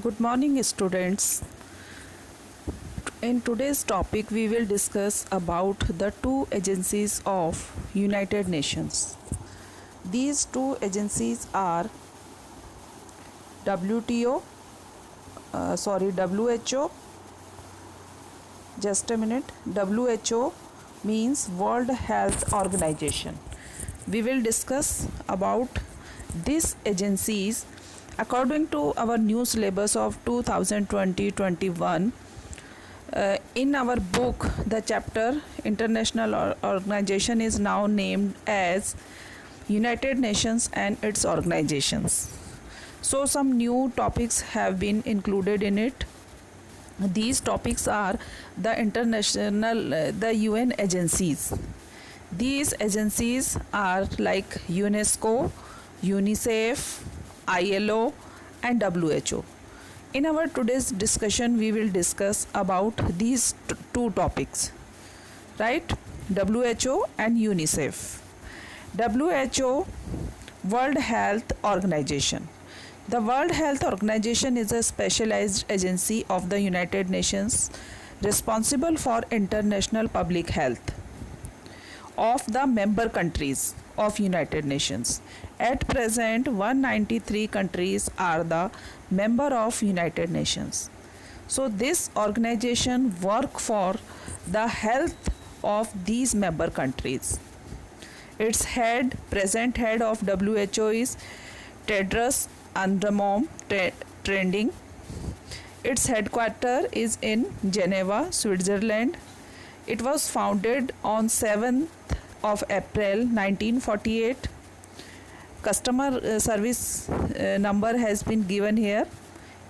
Good morning, students. In today's topic, we will discuss about the two agencies of United Nations. These two agencies are WHO. Just a minute. WHO means World Health Organization. We will discuss about these agencies according to our new syllabus of 2020-21. In our book, the chapter International Organization is now named as United Nations and its organizations. So some new topics have been included in it. These topics are the UN agencies. These agencies are like UNESCO, UNICEF, ILO and WHO. In our today's discussion, we will discuss about these two topics, right? WHO and UNICEF. WHO, World Health Organization. The World Health Organization is a specialized agency of the United Nations responsible for international public health of the member countries of United Nations. At present, 193 countries are the member of United Nations. So this organization work for the health of these member countries. Its present head of WHO is Tedros Adhanom Ghebreyesus. Its headquarters is in Geneva, Switzerland. It was founded on 7th of April 1948. Customer service number has been given here.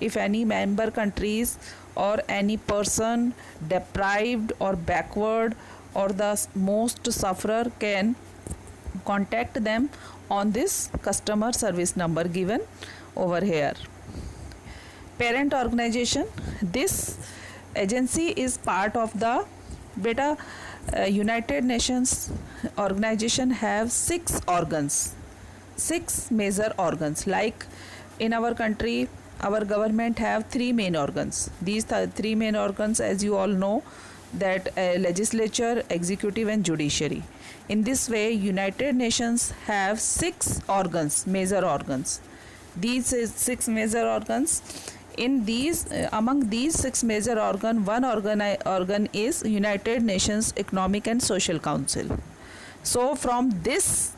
If any member countries or any person deprived or backward or the most sufferer can contact them on this customer service number given over here. Parent organization. This agency is part of the United Nations organization have 6 organs, 6 major organs. Like in our country, our government have 3 main organs. These 3 main organs, as you all know, that legislature, executive and judiciary. In this way, United Nations have 6 organs, major organs. These 6 major organs. In these, among these 6 major organ, one organ is United Nations Economic and Social Council. So from this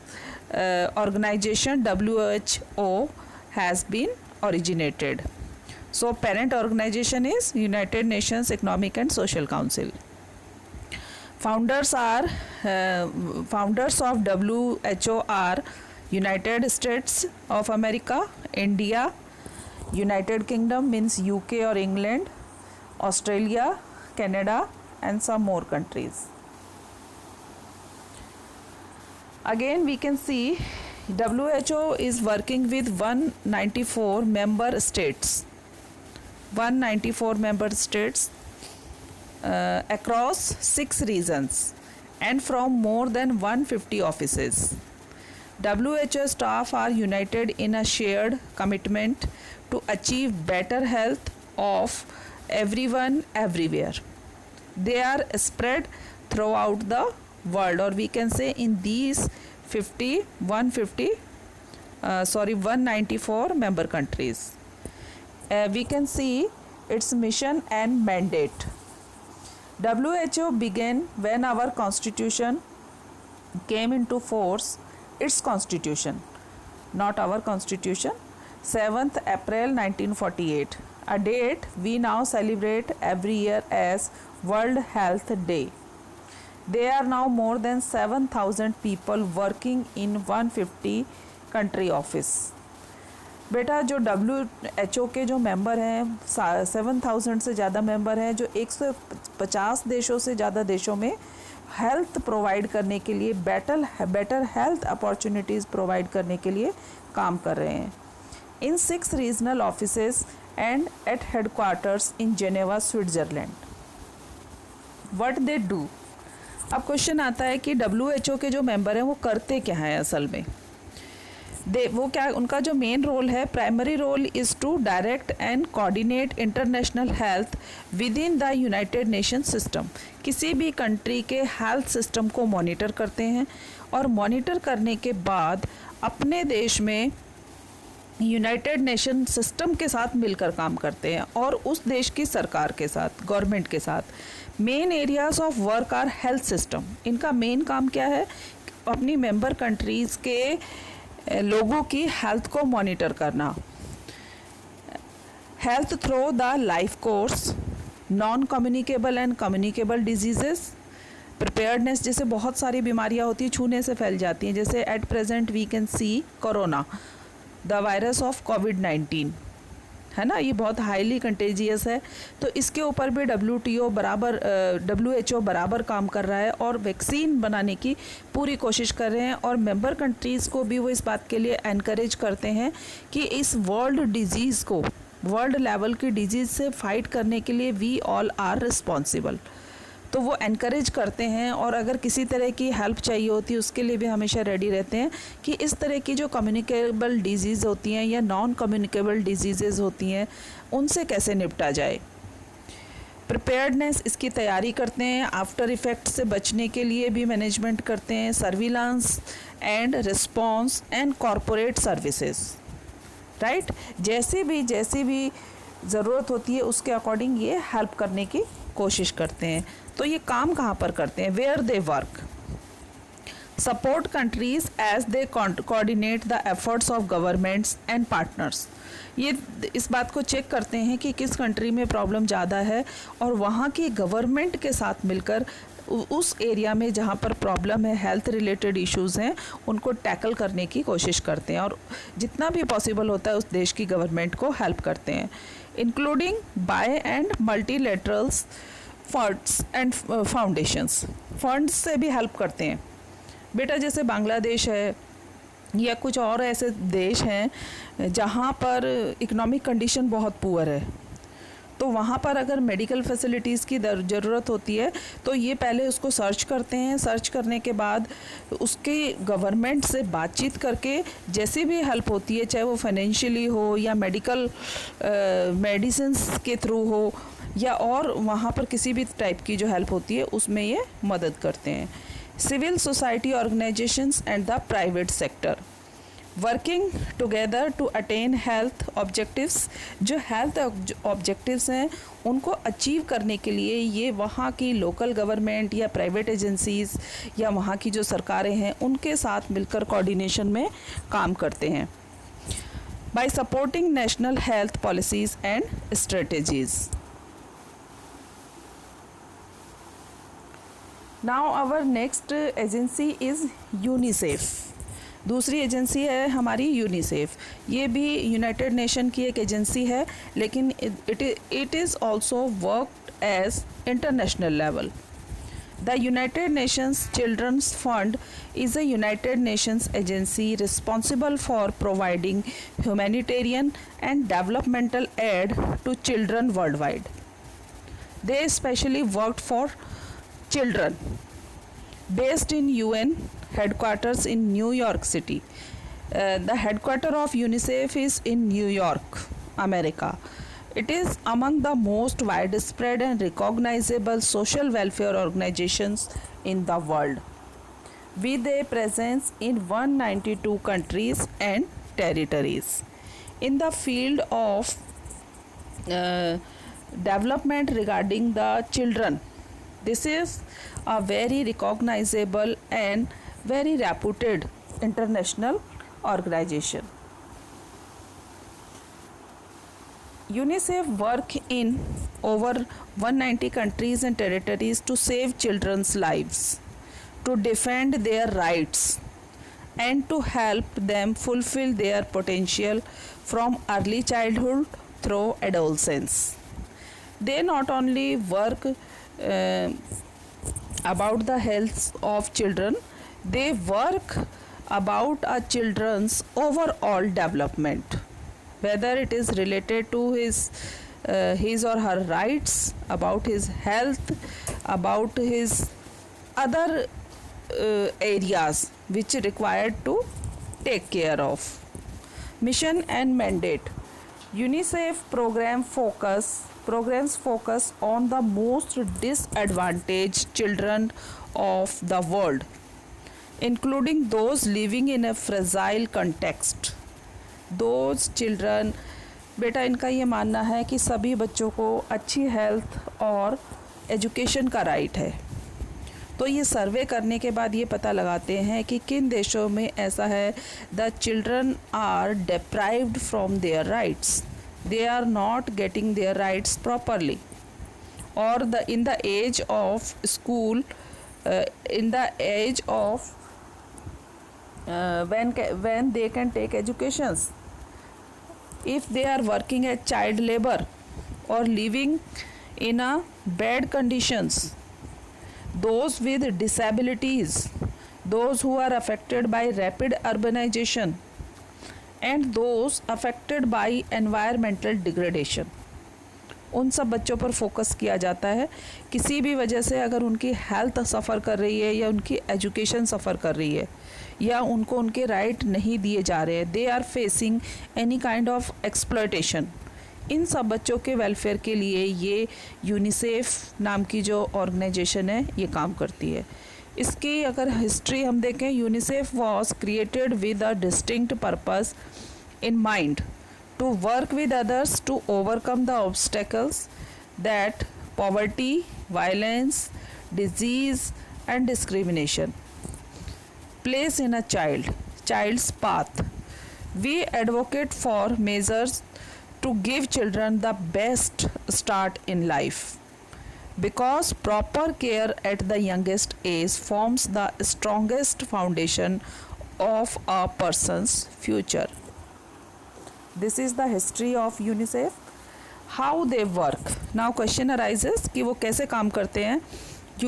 organization, WHO has been originated. So parent organization is United Nations Economic and Social Council. Founders of WHO are United States of America, India, United Kingdom means UK or England, Australia, Canada and some more countries. Again we can see WHO is working with 194 member states. 194 member states across 6 regions and from more than 150 offices. WHO staff are united in a shared commitment to achieve better health of everyone everywhere. They are spread throughout the world, or we can say in these 194 member countries. We can see its mission and mandate. WHO began when our constitution came into force. Its constitution, not our constitution, 7th April 1948, a date we now celebrate every year as World Health Day. There are now more than 7,000 people working in 150 country office. बेटा जो WHO के जो member हैं 7,000 से ज़्यादा member हैं, जो 150 देशों से ज़्यादा देशों में हेल्थ प्रोवाइड करने के लिए बेटर हेल्थ अपॉर्चुनिटीज़ प्रोवाइड करने के लिए काम कर रहे हैं. In 6 regional offices and at headquarters in Geneva, Switzerland. What they do. अब क्वेश्चन आता है कि WHO के जो मेंबर हैं वो करते क्या हैं असल में. दे वो क्या उनका जो मेन रोल है, primary role is to direct and coordinate international health within the United Nation system. किसी भी कंट्री के हेल्थ सिस्टम को मॉनिटर करते हैं और मॉनिटर करने के बाद अपने देश में यूनाइटेड नेशन सिस्टम के साथ मिलकर काम करते हैं और उस देश की सरकार के साथ, गवर्नमेंट के साथ। Main areas of work are health system. इनका मेन काम क्या है? अपनी मेंबर कंट्रीज़ के लोगों की हेल्थ को मॉनिटर करना। Health through the life course, non communicable and communicable diseases, preparedness, जैसे बहुत सारी बीमारियां होती हैं छूने से फैल जाती हैं, जैसे at present we can see corona, the virus of कोविड-19, है ना, ये बहुत हाईली कंटेजियस है। तो इसके ऊपर भी WHO बराबर काम कर रहा है और वैक्सीन बनाने की पूरी कोशिश कर रहे हैं और मेंबर कंट्रीज़ को भी वो इस बात के लिए एनकरेज करते हैं कि इस वर्ल्ड लेवल की डिजीज़ से फाइट करने के लिए वी ऑल आर रिस्पॉन्सिबल। तो वो एनकरेज करते हैं और अगर किसी तरह की हेल्प चाहिए होती है उसके लिए भी हमेशा रेडी रहते हैं कि इस तरह की जो कम्युनिकेबल डिजीज़ होती हैं या नॉन कम्युनिकेबल डिजीज़ेज होती हैं उनसे कैसे निपटा जाए। प्रिपेयर्डनेस, इसकी तैयारी करते हैं। आफ्टर इफ़ेक्ट से बचने के लिए भी मैनेजमेंट करते हैं। Surveillance and response and corporate services, right. जैसी भी ज़रूरत होती है उसके अकॉर्डिंग ये हेल्प करने की कोशिश करते हैं। तो ये काम कहाँ पर करते हैं? Where they work, support countries as they coordinate the efforts of governments and partners. ये इस बात को चेक करते हैं कि किस कंट्री में प्रॉब्लम ज़्यादा है और वहाँ की गवर्नमेंट के साथ मिलकर उस एरिया में जहाँ पर प्रॉब्लम है, हेल्थ रिलेटेड इश्यूज़ हैं, उनको टैकल करने की कोशिश करते हैं और जितना भी पॉसिबल होता है उस देश की गवर्नमेंट को हेल्प करते हैं, including bi and multilaterals funds and foundations. Funds से भी हेल्प करते हैं बेटा, जैसे बांग्लादेश है या कुछ और ऐसे देश हैं जहाँ पर इकोनॉमिक कंडीशन बहुत पुअर है, तो वहाँ पर अगर मेडिकल फैसिलिटीज़ की ज़रूरत होती है तो ये पहले उसको सर्च करते हैं। सर्च करने के बाद उसके गवर्नमेंट से बातचीत करके जैसी भी हेल्प होती है, चाहे वो फाइनेंशियली हो या मेडिकल मेडिसिन्स के थ्रू हो या और वहाँ पर किसी भी टाइप की जो हेल्प होती है उसमें ये मदद करते हैं। Civil society organisations and the private sector working together to attain health objectives. जो हेल्थ ऑब्जेक्टिव्स हैं उनको अचीव करने के लिए ये वहाँ की लोकल गवर्नमेंट या प्राइवेट एजेंसीज़ या वहाँ की जो सरकारें हैं उनके साथ मिलकर कोऑर्डिनेशन में काम करते हैं। By supporting national health policies and strategies. Now our next agency is UNICEF. दूसरी एजेंसी है हमारी यूनिसेफ। ये भी यूनाइटेड नेशन की एक एजेंसी है, लेकिन it is also worked as international level. The United Nations children's fund is a United Nations agency responsible for providing humanitarian and developmental aid to children worldwide. They especially worked for children. Based in UN headquarters in New York City. The headquarters of UNICEF is in New York, America. It is among the most widespread and recognizable social welfare organizations in the world, with a presence in 192 countries and territories. In the field of development regarding the children, this is a very recognizable and very reputed international organization. UNICEF work in over 190 countries and territories to save children's lives, to defend their rights, and to help them fulfill their potential from early childhood through adolescence. They not only work about the health of children, they work about a children's overall development, whether it is related to his or her rights, about his health, about his other areas which required to take care of. Mission and mandate. UNICEF programs focus on the most disadvantaged children of the world, including those living in a fragile context. Those children, बेटा इनका ये मानना है कि सभी बच्चों को अच्छी हेल्थ और एजुकेशन का राइट है। तो ये सर्वे करने के बाद ये पता लगाते हैं कि किन देशों में ऐसा है, the children are deprived from their rights, they are not getting their rights properly, और in the age of school, in the age of when they can take educations. If they are working at child labor or living in a bad conditions, those with disabilities, those who are affected by rapid urbanization, and those affected by environmental degradation, उन सब बच्चों पर focus किया जाता है। किसी भी वजह से अगर उनकी हेल्थ सफ़र कर रही है या उनकी एजुकेशन सफ़र कर रही है या उनको उनके राइट नहीं दिए जा रहे हैं, they are facing any kind of exploitation, इन सब बच्चों के वेलफेयर के लिए ये यूनिसेफ नाम की जो ऑर्गेनाइजेशन है ये काम करती है। इसकी अगर हिस्ट्री हम देखें, UNICEF was created with a distinct purpose in mind, to work with others to overcome the obstacles that poverty, violence, disease and discrimination place in a child's path. We advocate for measures to give children the best start in life, because proper care at the youngest age forms the strongest foundation of a person's future. This is the history of UNICEF. How they work. Now question arises कि वो कैसे काम करते हैं।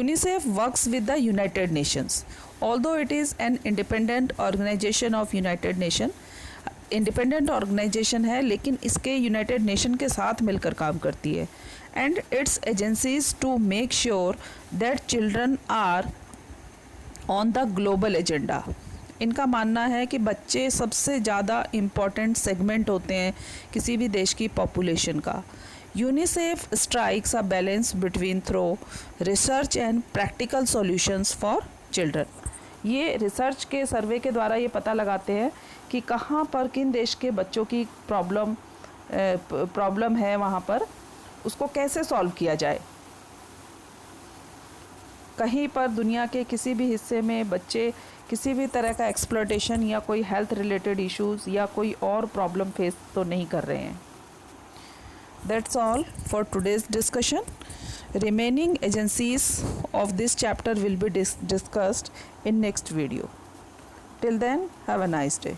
UNICEF works with the United Nations. Although it is an independent organization of United Nation, independent organization है लेकिन इसके United Nation के साथ मिलकर काम करती है। And its agencies to make sure that children are on the global agenda. इनका मानना है कि बच्चे सबसे ज़्यादा इम्पॉर्टेंट सेगमेंट होते हैं किसी भी देश की पॉपुलेशन का। UNICEF strikes a balance between through research and practical solutions for children. ये रिसर्च के सर्वे के द्वारा ये पता लगाते हैं कि कहाँ पर किन देश के बच्चों की प्रॉब्लम है, वहाँ पर उसको कैसे सॉल्व किया जाए। कहीं पर दुनिया के किसी भी हिस्से में बच्चे किसी भी तरह का एक्सप्लॉयटेशन या कोई हेल्थ रिलेटेड इश्यूज़ या कोई और प्रॉब्लम फेस तो नहीं कर रहे हैं। That's all for today's discussion. Remaining agencies of this chapter will be discussed in next video. Till then, have a nice day.